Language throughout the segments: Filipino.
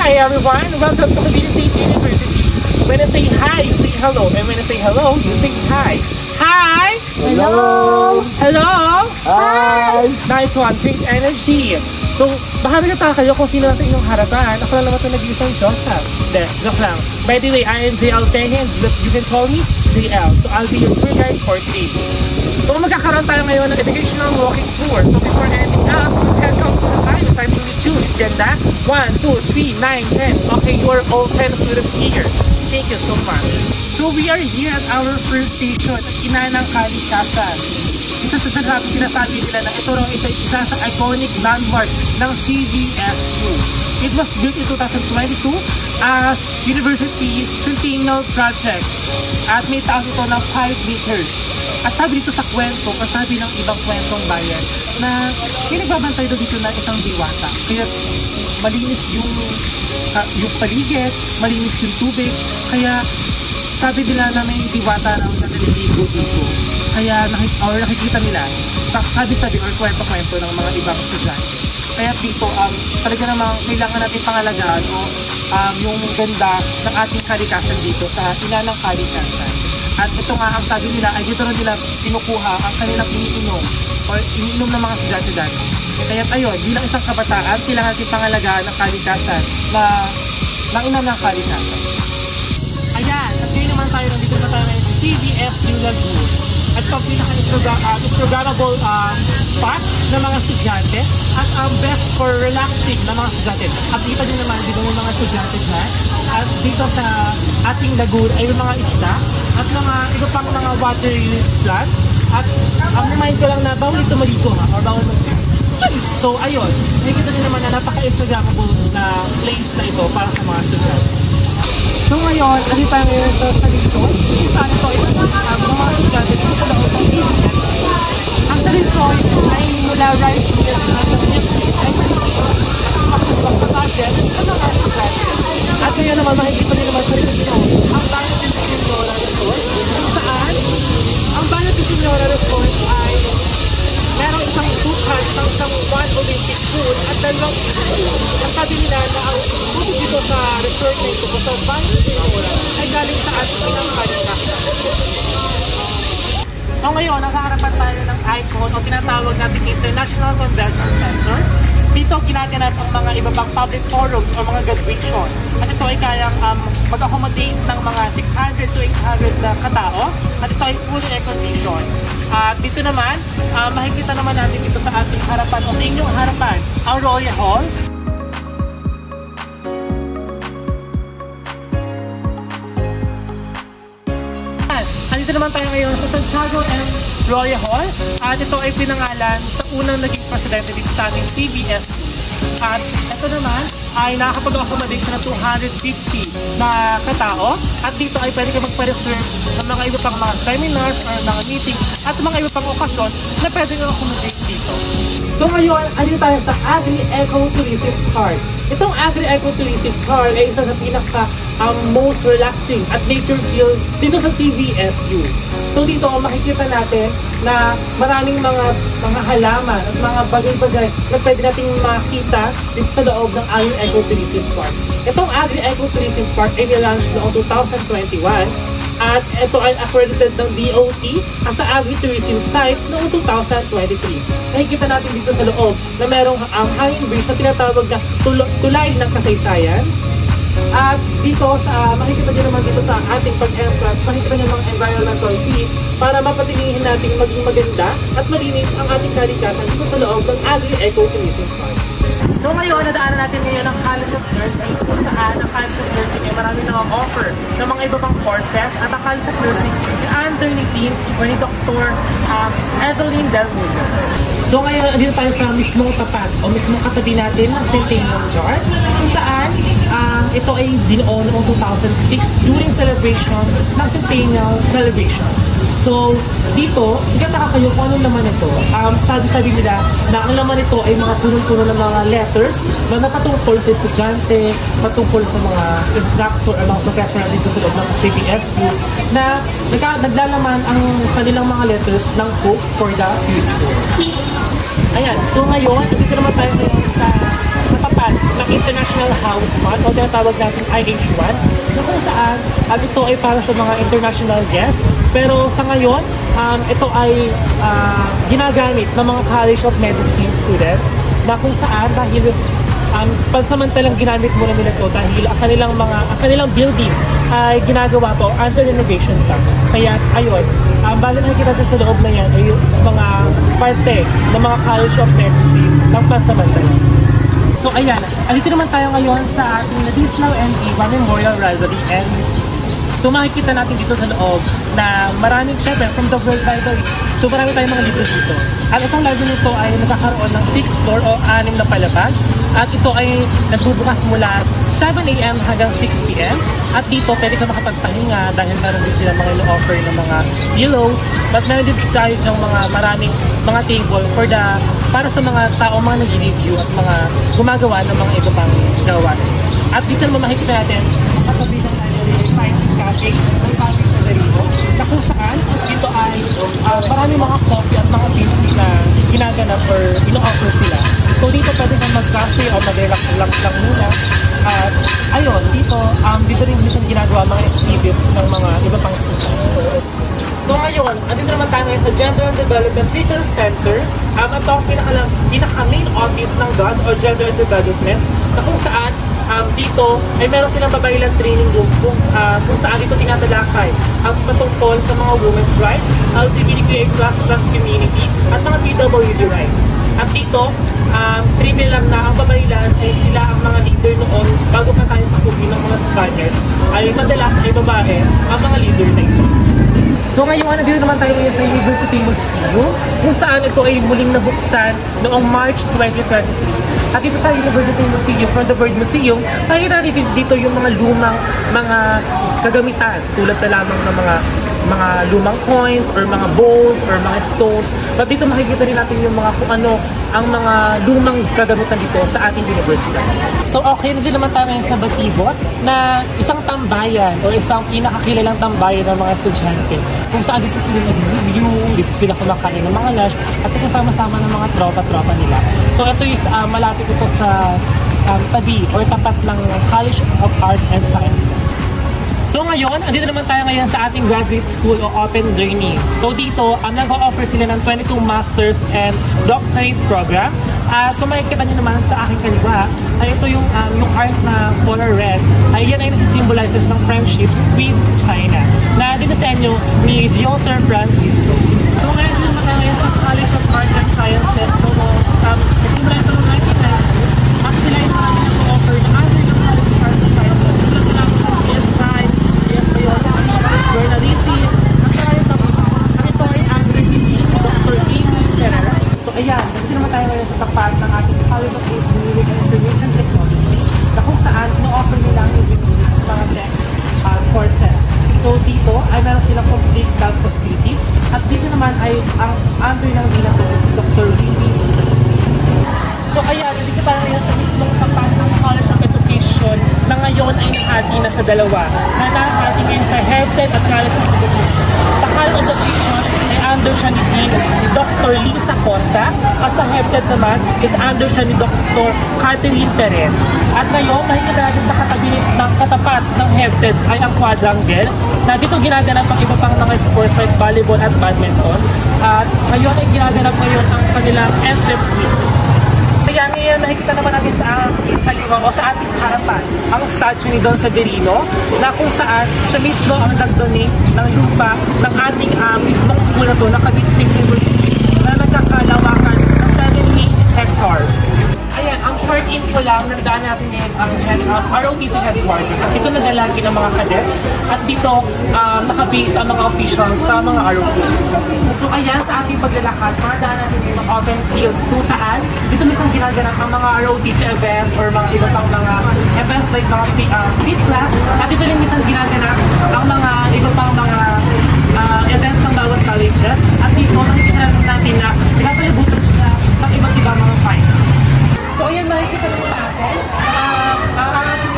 Hi everyone, welcome to Cavite State University. When I say hi, you say hello, and when I say hello, you say hi. Hi! Hello! Hello! Hi! Nice one, great energy. So, baka nagtataka kayo kung sino natin inyong harapan. Ako lang naman ito nag-iisang Joseph. Joke lang. By the way, I am JL Tehens, but you can call me JL. So, I'll be your tour guide for today. So, magkakaroon tayo ngayon ng educational walking tour. So, before anything else, let's count to the time. Time to reach you. Is ganda? 1, 2, 3, 9, 10. Okay, you are all 10 students here. Thank you so much. So, we are here at our first station at Inanang Kalikasan. Isa sa sinasabi nila na ito raw isa sa iconic landmark ng CVSU. It was built in 2022 as University Centennial Project at may taas ito ng 5 meters. At sabi dito sa kwento, o sabi ng ibang kwentong bayan, na may nagbabantay dito na isang diwata. Kaya malinis yung paligid, malinis yung tubig. Kaya sabi nila na may diwata raw na naliligo dito. Kaya nakikita nila, sabi-sabi or kwento-kwento ng mga ibang estudyante. Kaya dito, talaga namang kailangan natin pangalagaan yung ganda ng ating kalikasan dito sa Inanang Kalikasan. At ito nga ang sabi nila, ay dito rin nila pinukuha ang kanilang iniinom or iniinom ng mga estudyante dati. Kaya ayun, bilang isang kabataan, kailangan natin pangalagaan ng kalikasan ng Inanang Kalikasan. Ayan, at ngayon naman tayo, nandito na tayo ngayon sa CVSU Lagoon. At ito ang pinaka-instagrammable spot ng mga estudyante at ang best for relaxing ng mga estudyante. At dito din naman, dito yung mga estudyante dyan. At dito sa ating lagoon ay yung mga isda at mga iba pang mga water plant. At remind ko lang na bawal ito maligo or bawal mag-swim. So ayun, nakikita din naman na napaka-instagrammable na place na ito para sa mga estudyante. So ngayon, nandito tayo ngayon sa Talisod. Saan ito? Ang mga estudyante dito sa loob ng business. Ang Talisod ay mula right here at the business ay makapag sa budget sa mga estudyante. At ngayon naman, makikita nyo naman sa Talisod ang Bayan de Señora Resort. Kung saan, ang Bayan de Señora Resort ay merong isang bukas ng isang one Olympic pool at dalawang pool. Ang sabi nila na ang pool dito sa resort na ito sa Bayan de Señora ay galing sa ating Inang Kalikasan. So ngayon, nasa harapan tayo ng icon o tinatawag natin International Convention Center. Dito ginaganap ang mga iba pang public forums o mga graduation. At ito ay kayang mag-accommodate ng mga 600 to 800 na katao. At ito ay fully air-conditioned. At dito naman, makikita naman natin dito sa ating harapan o sa inyong harapan ang Royal Hall. Andito naman tayo ngayon sa Santiago and Royal Hall. At ito ay pinangalan sa unang naging presidente dito sa ating CVSU. At ito naman ay nakakapag-accommodate na 250 na katao. At dito ay pwede ka magpa-reserve ng mga iba pang mga seminars or mga meeting at mga iba pang okasyon na pwede ka accommodate dito. So ngayon, andito tayo sa Agri Eco Tourism Park. Itong agri-ecotourism tour ay isa sa pinaka most relaxing at nature feel dito sa CVSU. So dito makikita natin na maraming mga halaman at mga bagay-bagay na pwede nating makita dito sa loob ng agri-ecotourism park. Itong agri-ecotourism park ay nilaunch noong 2021 at ito ay accredited ng DOT as sa agri-tourism site noong 2023. Nakikita natin dito sa loob na merong hanging bridge na tinatawag na tulay ng kasaysayan. At dito makikita nyo naman dito sa ating pag-entrance, makikita nyo mga environmental fees para mapatingin natin maging maganda at malinis ang ating kalikasan dito sa loob ng agri-ecotourism park. So ngayon, nadaanan natin ngayon ang College of Nursing kung saan ang College of Nursing ay marami nang offer ng mga iba pang courses at ang College of Nursing ay under ni Dean or ni Dr. Evelyn Del Mundo. So ngayon, dito tayo sa mismong tapat o mismong katabi natin ng Centennial Jar kung saan ito ay binuo noong 2006 during celebration ng Centennial Celebration. So, dito, ikataka kayo kung anong laman ito. Sabi nila na ang laman nito ay mga punong-puno ng mga letters na napatungkol sa estudyante, patungkol sa mga instructor o mga professional dito sa loob ng CVSU na naglalaman ang kanilang mga letters ng hope for the future. Ayan, so ngayon, dito naman tayo ngayon sa katapat ng International House Month o tinatawag natin IH1 na kung saan ito ay para sa mga international guests. Pero sa ngayon, ito ay ginagamit ng mga College of Medicine students na kung saan dahil pansamantalang ginamit muna nila ito dahil ang kanilang building ay ginagawa po under renovation pa. Kaya ayun, bali nakikita natin sa loob na yan ay mga parte ng mga College of Medicine ng pansamantala. So ayan, alito naman tayo ngayon sa ating Ladislao and Eva Memorial Library and so makikita natin dito sa loob na maraming, syempre, from the World Library. So marami tayong mga libro dito. At itong library nito ay nagkakaroon ng 6th floor o 6 na palapag. At ito ay nagbubukas mula 7 AM hanggang 6 PM. At dito pwede ka makapagpahinga dahil meron din sila mga ino-offer ng mga pillows. But meron din tayo dyang maraming mga table para sa mga tao, mga nag-review at mga gumagawa ng mga iba pang gawain. At dito naman makikita natin kasabi ng Science Cafe, may cafe sa Daribo, na kung saan dito ay maraming mga coffee at mga pastry na ginaganap or ino-offer sila. So dito pwede kang mag-cafe o mag-relax lang muna. At ayun, dito rin minsan ginagawa mga exhibits ng mga iba pang estudyante. So ngayon, andito naman tayo ngayon sa Gender and Development Research Center. Ito ang pinaka-main office ng GAD o Gender and Development na kung saan dito ay meron silang babaylan training room kung saan dito tinatalakay ang patungkol sa mga women's rights, LGBTQIA++ community at mga PWD rights. At dito, trivia lang na ang babaylan ay sila ang mga leader noon bago pa tayo sa kubi ng mga Spaniards ay madalas ay babae ang mga leader na ito. So ngayon, nandito naman tayo ngayon sa University Museum kung saan ito ay muling nabuksan noong March 2023. At dito sa University Museum, from the Bird Museum, nakikita natin dito yung mga lumang mga kagamitan tulad na lamang ng mga lumang coins or mga bowls or mga stones. But dito makikita rin natin yung mga kung ano ang mga lumang kagamitan dito sa ating university. So okay, nandito naman tayo ngayon sa Batibot na isang tambayan o isang pinakakilalang tambayan ng mga estudyante. Kung saan dito sila nag-review, dito sila kumakain ng mga lunch at kasama-sama ng mga tropa-tropa nila. So ito is malapit ito sa tabi or tapat ng College of Arts and Sciences. So ngayon, andito naman tayo ngayon sa ating graduate school o open learning. So dito, nag-o-offer sila ng 22 Masters and Doctorate Program. At kung makikita nyo naman sa aking kaliwa, ay ito yung art na color red. Ay yan ay nagsisimbolizes ng friendships with China. Na dinisenyo ni Giotto Francisco. So ngayon, dito naman tayo ngayon sa College of Arts and Sciences. So, nagsimula ito ng 1990. At sila yung marami nag-o-offer ng other ng College of Arts and Sciences. Tulad nila sa PSI, journalism, at saka yung tapos. At ito ay agri-review ni Dr. Amy Ferrer. So ayan, kasi naman tayo ngayon sa tapat ng ating College of Engineering and Information Technology na kung saan ino-offer nila ang engineering sa mga tech courses. So dito ay meron silang complete lab facilities at dito naman ay ang under ng bilang si Dr. Willie. So ayan, dito tayo ngayon sa mismong tapat ng College ngayon ay nahati na sa dalawa. Nahati ngayon sa Health at College of Education. Sa College of Education ay under siya ni Dean, ni Dr. Lisa Costa, at sa Health naman is under siya ni Dr. Catherine Perez. At ngayon, makikita natin sa katapat ng Health ay ang quadrangle, na dito ginaganap ang iba pang mga sports like volleyball at badminton. At ngayon ay ginaganap ngayon ang kanilang entrance week. Kaya ngayon nakikita naman natin sa kaliwa o sa ating harapan ang statue ni Don Severino, na kung saan siya mismo ang nagdonate ng lupa ng ating mismong school na ito, na Cavite State University, na nagkakalawakan ng 70 hectares. Ayan, ang short info lang, nandaan natin ngayon ang ROTC headquarters. At dito nagalagi ng mga cadets at dito nakabase ang mga officials sa mga ROTC. So ayan, sa ating paglalakad, madaan natin ngayon ang open fields kung saan dito mismo ginaganap ang mga ROTC events or mga iba pang mga events like mga fit class. At dito rin mismo ginaganap ang mga iba pang mga events ng bawat colleges. At dito, nakikita natin na pinapalibutan siya ng iba't ibang mga finals. So ayan, makikita naman natin ang ating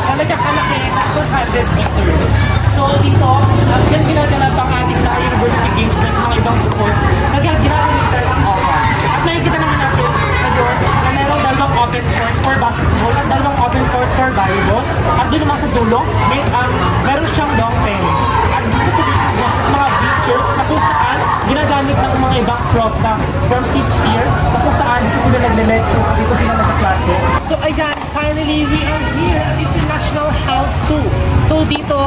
na nagkakalaki na 400 meters. So dito, yan ginaganap ang ating university games ng mga ibang sports na ginagamit ang open. At nakikita naman natin ngayon na mayroong dalawang open court for basketball at dalawang open court for volleyball. At doon naman sa dulo, meron siyang long tennis. At dito sa mga bleachers na kung saan ginagamit ng mga ibang prof na from C-Sphere na kung saan dito sila nagle-lecture, dito sila nasa-klase. So ayan, finally we are here at International House 2. So dito,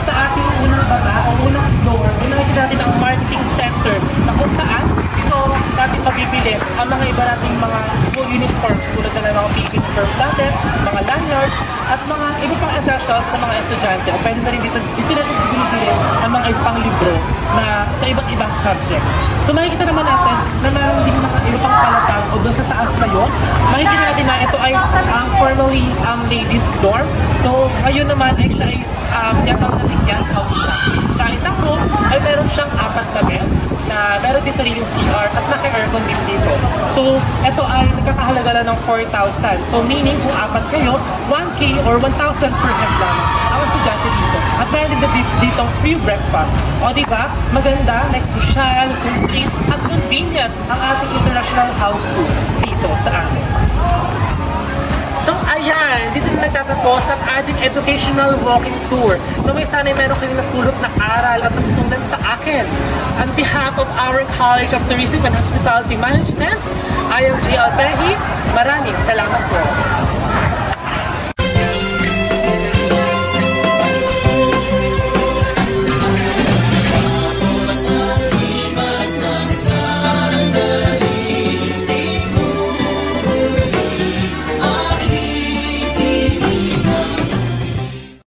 sa ating unang baba o unang floor, nakikita natin ang marketing center na kung saan dito natin mabibili ang mga iba nating mga school uniforms tulad na ng mga PE uniforms natin, mga lanyards, at mga iba pang essentials sa mga estudyante. O pwede na rin dito natin bibili ang mga ibang libro na sa iba't ibang subject. So makikita naman natin na meron din mga iba pang palatang o doon sa taas na yun. Makikita natin na ito ay formerly ladies dorm. So ngayon naman ay siya ay tinatawag natin yan house siya. Sa isang room ay meron siyang 4 na bed na meron din sariling CR at naka-aircon din dito. So ito ay nagkakahalaga lang ng 4,000. So meaning kung 4 kayo, 1K or 1,000 per head lang ang estudyante dito. At meron din dito free breakfast. O diba, maganda, like social, complete, at convenient ang ating International House 2 dito sa atin. So ayan, dito na nagtatapos ang ating educational walking tour. Naway sana'y meron kayong napulot na aral at natutunan sa akin. On behalf of our College of Tourism and Hospitality Management, I am G. Alpehi. Maraming salamat po.